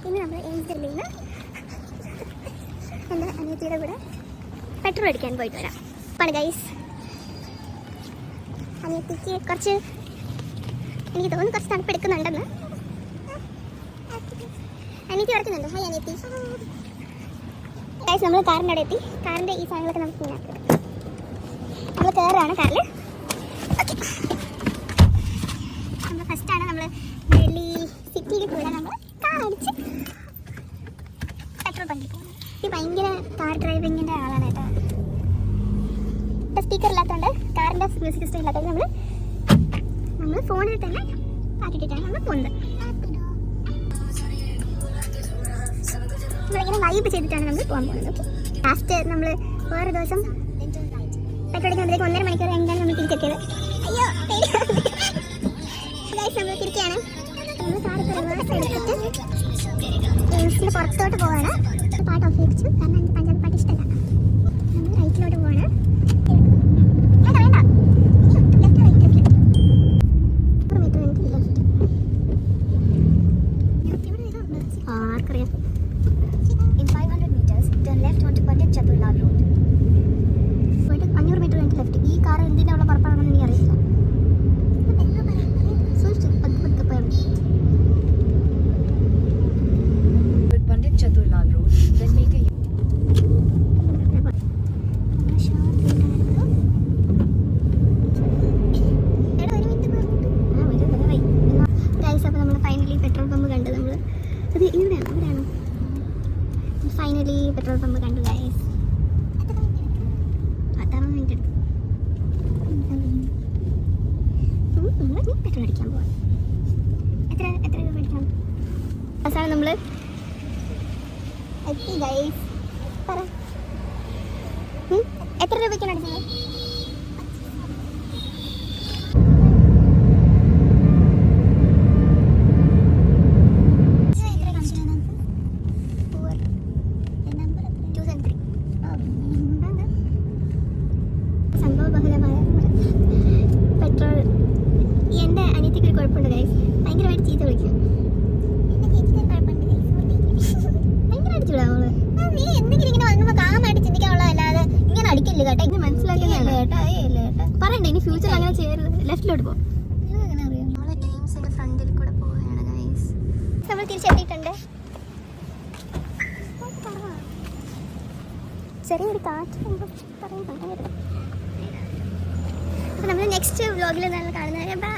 ഇനി നമ്മൾ ഏഞ്ചലിൽ നിന്ന് എൻ്റെ അനിയത്തിയുടെ കൂടെ പെട്രോൾ അടിക്കാൻ പോയിട്ട് വരാം. ആണ് ഗൈസ്. അനിയത്തിക്ക് കുറച്ച് എനിക്ക് തോന്നുന്നു കുറച്ച് തണുപ്പ് എടുക്കുന്നുണ്ടെന്ന്. അനിയത്തി വരക്കുന്നുണ്ട്. ഹായ് അനിയത്തി. ഗൈസ്, നമ്മൾ കാറിൻ്റെ അവിടെ എത്തി. കാറിൻ്റെ ഈ സാധനങ്ങളൊക്കെ നമുക്ക് ഇങ്ങനെ നമ്മൾ കയറുകയാണ് കാറിൽ. നമ്മൾ ഫസ്റ്റാണ് നമ്മൾ ഡൽഹി സിറ്റിയിൽ കൂടെ നമ്മൾ കാർ അടിച്ച് പെട്രോൾ പമ്പിൽ പോകുന്നത്. ഇത് ഭയങ്കര കാർ ഡ്രൈവിങ്ങിൻ്റെ ആളാണ് കേട്ടോ. സ്പീക്കർ ഇല്ലാത്തതുകൊണ്ട് കാറിൻ്റെ മ്യൂസിക് സിസ്റ്റം ഇല്ലാത്തതുകൊണ്ട് നമ്മൾ ഫോണിൽ തന്നെ പാട്ടിട്ടിട്ടാണ് നമ്മൾ പോകുന്നത്. നമ്മളിങ്ങനെ വൈബ് ചെയ്തിട്ടാണ് നമ്മൾ പോകാൻ പോകുന്നത്. ലാസ്റ്റ് നമ്മൾ വേറെ ദിവസം പെട്രോൾ അടിക്കുമ്പോഴത്തേക്ക് 1.5 മണിക്കൂർ കഴിഞ്ഞാണ് നമ്മൾ തിരിച്ചെത്തിയത്. അയ്യോ ഗൈസ്, നമ്മൾ തിരിക്കുകയാണ്. നമ്മൾ കാറൊക്കെ റിവേഴ്സ് എടുത്തിട്ട് എയിംസിൻ്റെ പുറത്തോട്ട് പോവാണ്. പാട്ട് ഓഫ് വെച്ചു, കാരണം എനിക്ക് പഞ്ചാബി പാട്ട് ഇഷ്ടമല്ല. നമ്മൾ റൈറ്റിലോട്ട് പോവാണ്. ആർക്കറിയാം. In 500 meters, turn left onto Pandit Chaturlal Road. 500 meter കഴിഞ്ഞ് ലെഫ്റ്റ്. ഈ കാർ എന്തിനാ ഉള്ള പറപ്പാണെന്ന് എനിക്ക് അറിയില്ല. Pandit Chaturlal Road, then make a petrol pump കണ്ടു. നമ്മൾ അത് ഇവിടെയാണ്, അവിടെയാണോ? ഫൈനലി പെട്രോൾ പമ്പ് കണ്ടു ഗൈസ്. 10 മിനിറ്റ് എടുക്കും. നമ്മൾ പെട്രോൾ അടിക്കാൻ പോവാം. എത്ര രൂപ അടിക്കണം? അവസാനം നമ്മൾ എത്തി ഗൈസ്. പറ, എത്ര രൂപയ്ക്കാണ് അടിച്ചത്? സംഭവബഹുലമായ പെട്രോൾ. എൻ്റെ അനിയത്തിക്ക് ഒരു കുഴപ്പമുണ്ട് ഗൈസ്, ഭയങ്കരമായിട്ട് ചീത്ത വിളിക്കും. ഭയങ്കര അടിച്ചുവിടാവുള്ളൂ. നീ എന്തെങ്കിലും ഇങ്ങനെ വന്നപ്പോൾ കാമായിട്ട് ചിന്തിക്കാനുള്ള അല്ലാതെ ഇങ്ങനെ അടിക്കില്ല കേട്ടോ. ഇത് മനസ്സിലാക്കിയല്ലേ കേട്ടോ. പറയണ്ടേ ഇനി ഫ്യൂച്ചറിൽ അങ്ങനെ ചെയ്യരുത്. ലെഫ്റ്റിലോട്ട് പോകും. അങ്ങനെ അറിയാം. നമ്മളെ ടീംസിൻ്റെ ഫ്രണ്ടിൽ കൂടെ പോവുകയാണ് ഗൈസ്. നമ്മൾ തിരിച്ചെത്തിയിട്ടുണ്ട്. ചെറിയൊരു കാറ്റ് പറയുന്നുണ്ട്. അപ്പോൾ നമ്മൾ നെക്സ്റ്റ് വ്ലോഗിൽ നമ്മൾ കാണുന്നത്. ബൈ.